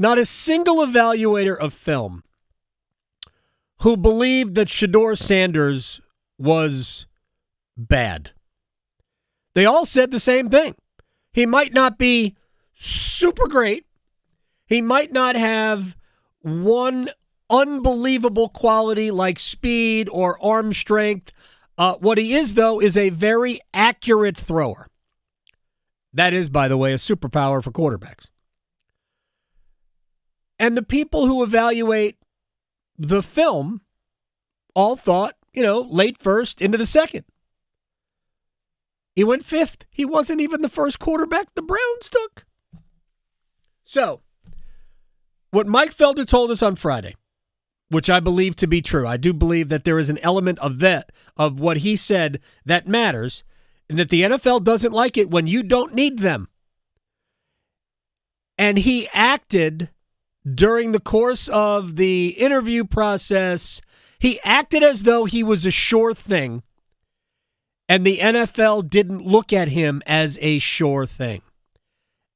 Not a single evaluator of film who believed that Shedeur Sanders was bad. They all said the same thing. He might not be super great. He might not have one unbelievable quality like speed or arm strength. What he is, though, is a very accurate thrower. That is, by the way, a superpower for quarterbacks. And the people who evaluate the film all thought, late first into the second. He went fifth. He wasn't even the first quarterback the Browns took. So, what Mike Felder told us on Friday, which I believe to be true, I do believe that there is an element of what he said that matters, and that the NFL doesn't like it when you don't need them. And he acted during the course of the interview process, he acted as though he was a sure thing, and the NFL didn't look at him as a sure thing.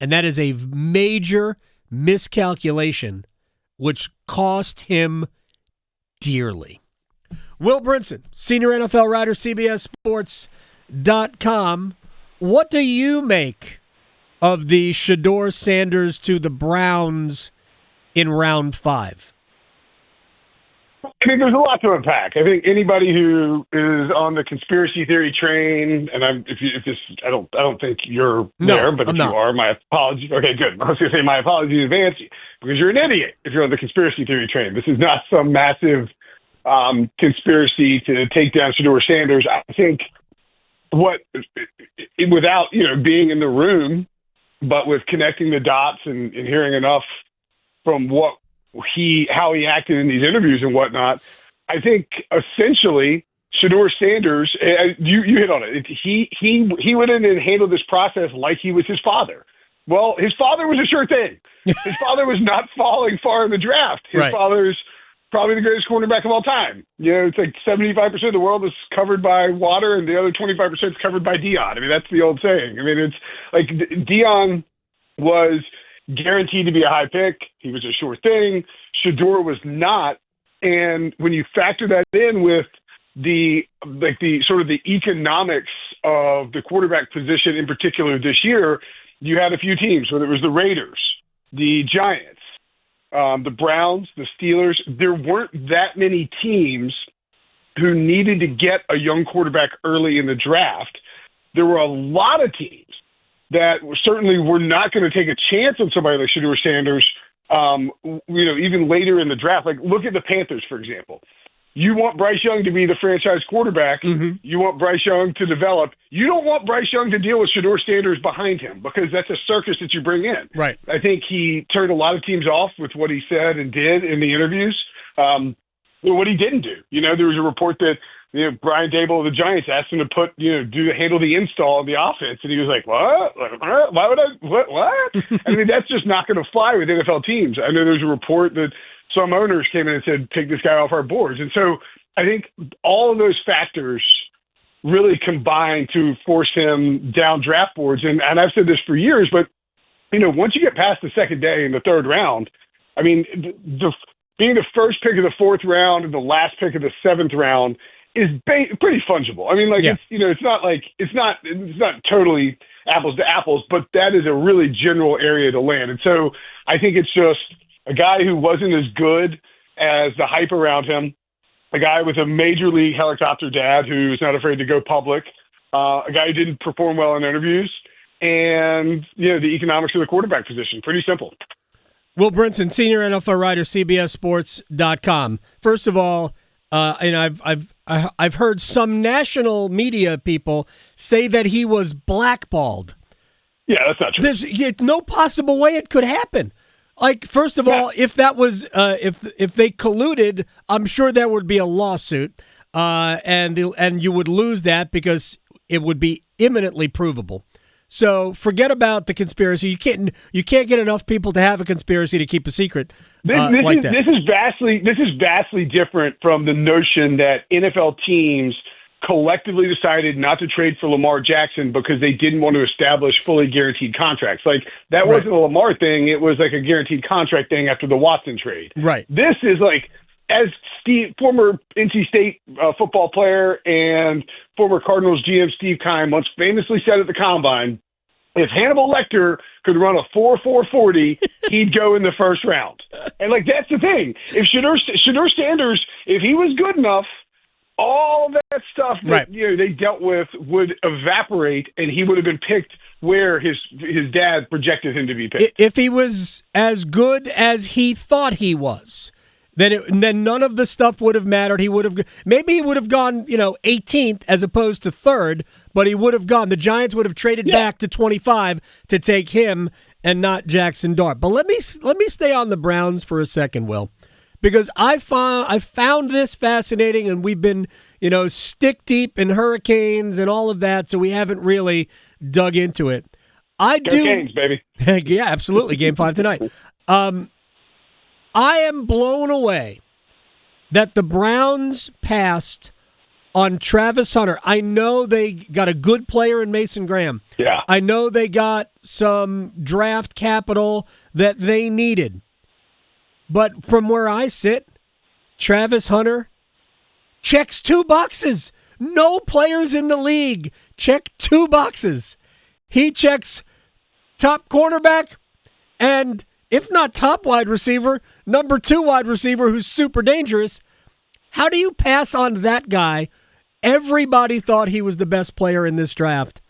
And that is a major miscalculation, which cost him dearly. Will Brinson, senior NFL writer, CBS Sports.com. What do you make of the Shedeur Sanders to the Browns in round 5? I mean, there's a lot to unpack. I think anybody who is on the conspiracy theory train, and I don't think you're there, but if you are, my apologies. Okay, good. I was going to say my apologies in advance because you're an idiot if you're on the conspiracy theory train. This is not some massive conspiracy to take down Shedeur Sanders. I think without being in the room, but with connecting the dots and hearing enough from how he acted in these interviews and whatnot, I think essentially Shedeur Sanders, you hit on it. He went in and handled this process like he was his father. Well, his father was a sure thing. His father was not falling far in the draft. His father's probably the greatest cornerback of all time. It's like 75% of the world is covered by water and the other 25% is covered by Dion. I mean, that's the old saying. I mean, it's like Dion was guaranteed to be a high pick. He was a sure thing. Shedeur was not. And when you factor that in with the sort of the economics of the quarterback position in particular this year, you had a few teams, whether it was the Raiders, the Giants, the Browns, the Steelers. There weren't that many teams who needed to get a young quarterback early in the draft. There were a lot of teams that certainly were not going to take a chance on somebody like Shedeur Sanders, even later in the draft. Like, look at the Panthers, for example. You want Bryce Young to be the franchise quarterback. Mm-hmm. You want Bryce Young to develop. You don't want Bryce Young to deal with Shedeur Sanders behind him because that's a circus that you bring in. Right. I think he turned a lot of teams off with what he said and did in the interviews. What he didn't do. There was a report that Brian Dable of the Giants asked him to handle the install of the offense, and he was like, "What? Why would I? What? I mean, that's just not going to fly with NFL teams." I know there's a report that some owners came in and said, "Take this guy off our boards," and so I think all of those factors really combined to force him down draft boards. And I've said this for years, but once you get past the second day in the third round, I mean, being the first pick of the fourth round and the last pick of the seventh round is pretty fungible. I mean, it's not totally apples to apples, but that is a really general area to land. And so I think it's just a guy who wasn't as good as the hype around him, a guy with a major league helicopter dad who's not afraid to go public, a guy who didn't perform well in interviews, and the economics of the quarterback position. Pretty simple. Will Brinson, senior NFL writer, CBS Sports.com. First of all, and I've heard some national media people say that he was blackballed. Yeah, that's not true. There's no possible way it could happen. Like, first of all, if that was if they colluded, I'm sure there would be a lawsuit, and you would lose that because it would be imminently provable. So forget about the conspiracy. You can't get enough people to have a conspiracy to keep a secret like that. This is vastly different from the notion that NFL teams collectively decided not to trade for Lamar Jackson because they didn't want to establish fully guaranteed contracts. Like, that wasn't a Lamar thing. It was like a guaranteed contract thing after the Watson trade. Right. This is like, as former NC State football player and former Cardinals GM Steve Keim once famously said at the Combine, if Hannibal Lecter could run a 4.40, he'd go in the first round. And, like, that's the thing. If Shedeur Sanders, if he was good enough, all of that stuff that they dealt with would evaporate, and he would have been picked where his dad projected him to be picked. If he was as good as he thought he was, then none of the stuff would have mattered. He would have gone 18th as opposed to 3rd, but he would have gone. The Giants would have traded back to 25 to take him and not Jackson Dart. But let me stay on the Browns for a second, Will, because I found this fascinating, and we've been stick deep in hurricanes and all of that, so we haven't really dug into it. Go Canes, baby. Yeah, absolutely. Game 5 tonight. I am blown away that the Browns passed on Travis Hunter. I know they got a good player in Mason Graham. Yeah. I know they got some draft capital that they needed. But from where I sit, Travis Hunter checks 2 boxes. No players in the league check 2 boxes. He checks top cornerback and, if not top wide receiver, number 2 wide receiver who's super dangerous. How do you pass on that guy? Everybody thought he was the best player in this draft.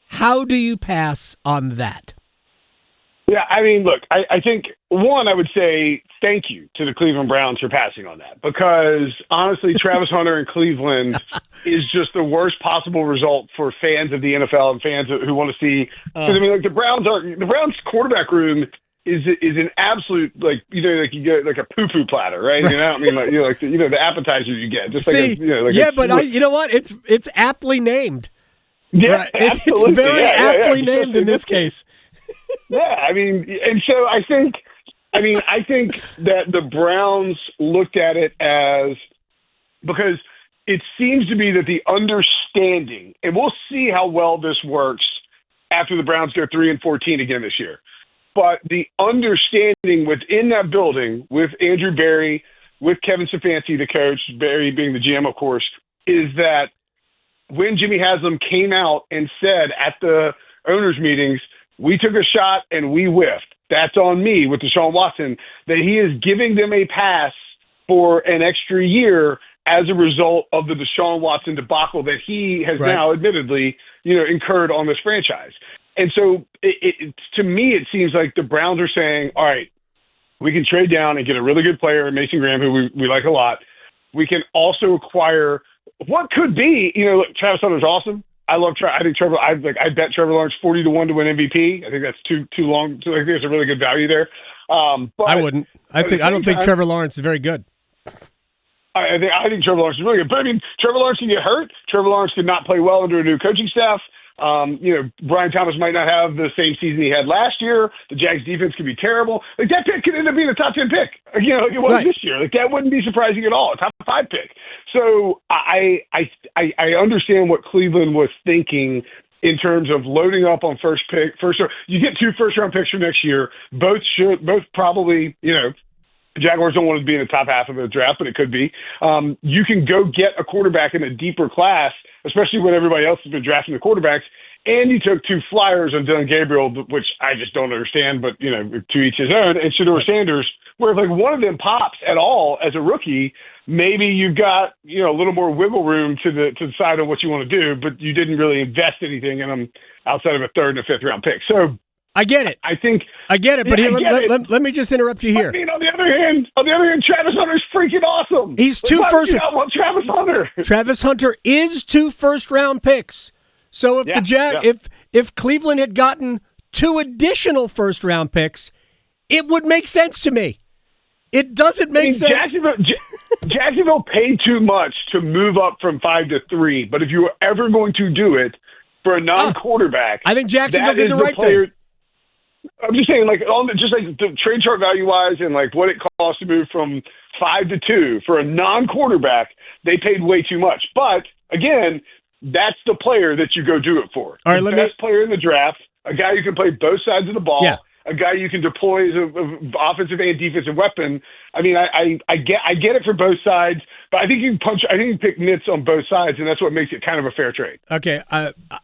How do you pass on that? Yeah, I mean, look, I think, one, I would say thank you to the Cleveland Browns for passing on that, because, honestly, Travis Hunter in Cleveland is just the worst possible result for fans of the NFL and fans who want to see. Because, I mean, like, the Browns quarterback room is an absolute, like, you get like a poo-poo platter, right? You know, I mean, like, the appetizer you get. Just See, you know what? It's aptly named. Yeah, right? It's very aptly named in this case. Yeah, I mean, and so I think that the Browns looked at it as, because it seems to be that the understanding, and we'll see how well this works after the Browns go 3-14 again this year, but the understanding within that building with Andrew Berry, with Kevin Stefanski, the coach, Berry being the GM, of course, is that when Jimmy Haslam came out and said at the owners' meetings, we took a shot and we whiffed, that's on me with Deshaun Watson, that he is giving them a pass for an extra year as a result of the Deshaun Watson debacle that he has now admittedly, incurred on this franchise. And so to me, it seems like the Browns are saying, all right, we can trade down and get a really good player, Mason Graham, who we like a lot. We can also acquire what could be, Travis Hunter's awesome. I think Trevor. I bet Trevor Lawrence 40-1 to win MVP. I think that's too long. I think there's a really good value there. But I wouldn't. I don't think Trevor Lawrence is very good. I think Trevor Lawrence is really good. But I mean, Trevor Lawrence can get hurt. Trevor Lawrence could not play well under a new coaching staff. Brian Thomas might not have the same season he had last year. The Jags defense could be terrible. Like, that pick could end up being a top 10 pick. Like it was this year. Like, that wouldn't be surprising at all. A top 5 pick. So I understand what Cleveland was thinking in terms of loading up on first. You get 2 first-round picks for next year. Both probably, the Jaguars don't want to be in the top half of the draft, but it could be. You can go get a quarterback in a deeper class, especially when everybody else has been drafting the quarterbacks, and you took 2 flyers on Dylan Gabriel, which I just don't understand, but, to each his own, and Shedeur Sanders, where if like one of them pops at all as a rookie, maybe you've got, a little more wiggle room to decide on what you want to do, but you didn't really invest anything in them outside of a 3rd and a 5th round pick. So I get it. I get it, but let me just interrupt you here. I mean, on the other hand, Travis Hunter's freaking awesome. He's 2 first. I want Travis Hunter. Travis Hunter is 2 first-round picks. So if if Cleveland had gotten 2 additional first-round picks, it would make sense to me. It doesn't make sense. Jacksonville paid too much to move up from 5 to 3, but if you were ever going to do it for a non-quarterback, I think Jacksonville did the right thing. I'm just saying, just like the trade chart value-wise and like what it costs to move from 5 to 2 for a non-quarterback, they paid way too much. But again, that's the player that you go do it for. All right, the best player in the draft, a guy who can play both sides of the ball, a guy you can deploy as an offensive and defensive weapon. I mean, I get it for both sides, but I think you pick nits on both sides, and that's what makes it kind of a fair trade. Okay,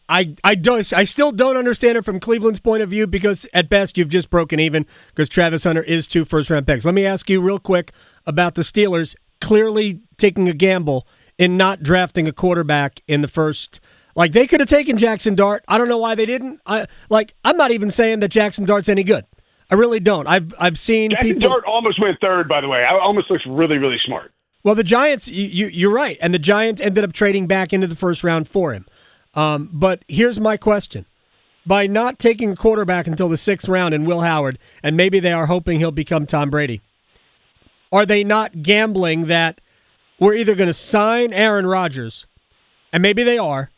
I still don't understand it from Cleveland's point of view because at best you've just broken even because Travis Hunter is 2 first-round picks. Let me ask you real quick about the Steelers clearly taking a gamble in not drafting a quarterback in the first. Like, they could have taken Jackson Dart. I don't know why they didn't. I'm not even saying that Jackson Dart's any good. I really don't. I've seen Jackson Dart almost went third, by the way. Almost looks really, really smart. Well, the Giants, you're right, and the Giants ended up trading back into the first round for him. But here's my question. By not taking a quarterback until the 6th round in Will Howard, and maybe they are hoping he'll become Tom Brady, are they not gambling that we're either going to sign Aaron Rodgers, and maybe they are,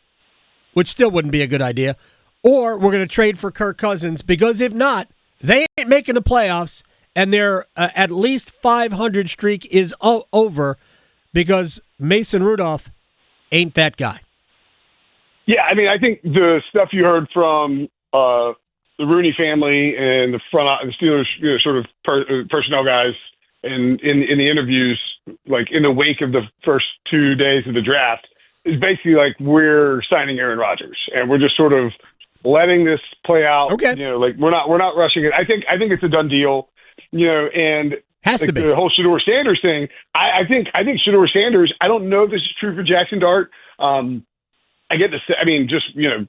which still wouldn't be a good idea, or we're going to trade for Kirk Cousins, because if not, they ain't making the playoffs, and their at least 500 streak is over because Mason Rudolph ain't that guy. Yeah, I mean, I think the stuff you heard from the Rooney family and the Steelers, sort of personnel guys, and in the interviews, like in the wake of the first 2 days of the draft, is basically like we're signing Aaron Rodgers, and we're just sort of letting this play out. Okay, like we're not rushing it. I think it's a done deal. And has to be the whole Shedeur Sanders thing. I think Shedeur Sanders. I don't know if this is true for Jackson Dart. I get the. I mean, just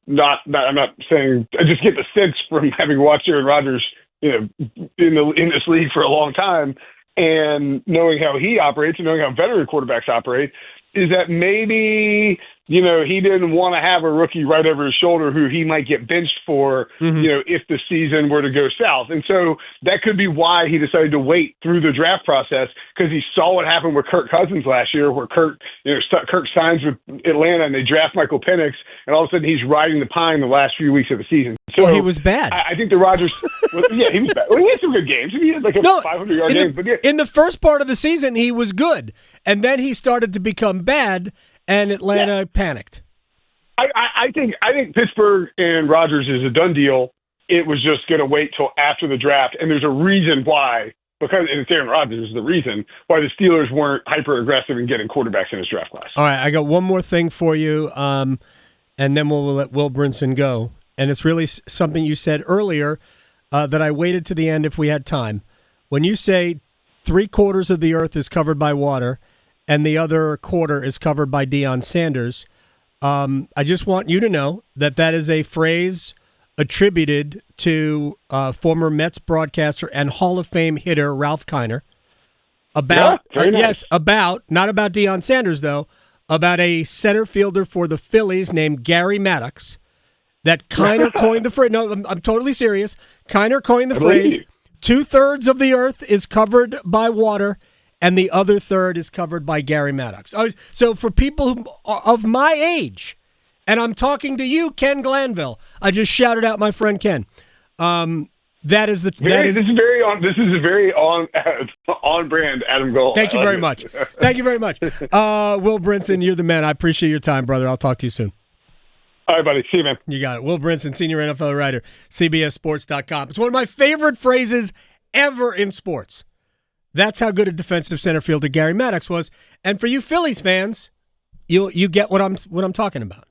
not. I'm not saying. I just get the sense from having watched Aaron Rodgers, in this league for a long time, and knowing how he operates and knowing how veteran quarterbacks operate, is that maybe he didn't want to have a rookie right over his shoulder who he might get benched for, if the season were to go south. And so that could be why he decided to wait through the draft process, because he saw what happened with Kirk Cousins last year, where Kirk signs with Atlanta and they draft Michael Penix, and all of a sudden he's riding the pine the last few weeks of the season. So he was bad. I think the Rodgers, he was bad. Well, he had some good games. He had like a 500-yard game. But in the first part of the season, he was good, and then he started to become bad, and Atlanta panicked. I think Pittsburgh and Rodgers is a done deal. It was just going to wait till after the draft, and there's a reason why. Because it's Aaron Rodgers is the reason why the Steelers weren't hyper aggressive in getting quarterbacks in his draft class. All right, I got one more thing for you, and then we'll let Will Brinson go. And it's really something you said earlier that I waited to the end if we had time. When you say 3/4 of the earth is covered by water and the other quarter is covered by Deion Sanders, I just want you to know that is a phrase attributed to former Mets broadcaster and Hall of Fame hitter Ralph Kiner. Not about Deion Sanders, though, about a center fielder for the Phillies named Gary Maddox. That Kiner coined the phrase. No, I'm totally serious. Kiner coined the phrase, 2/3 of the earth is covered by water, and the other third is covered by Gary Maddox. So for people of my age, and I'm talking to you, Ken Glanville, I just shouted out my friend Ken. This is very on brand, Adam Gold. Thank you very much. Thank you very much. Will Brinson, you're the man. I appreciate your time, brother. I'll talk to you soon. All right, buddy. See you, man. You got it. Will Brinson, senior NFL writer, CBSSports.com. It's one of my favorite phrases ever in sports. That's how good a defensive center fielder Gary Maddox was. And for you Phillies fans, you get what I'm talking about.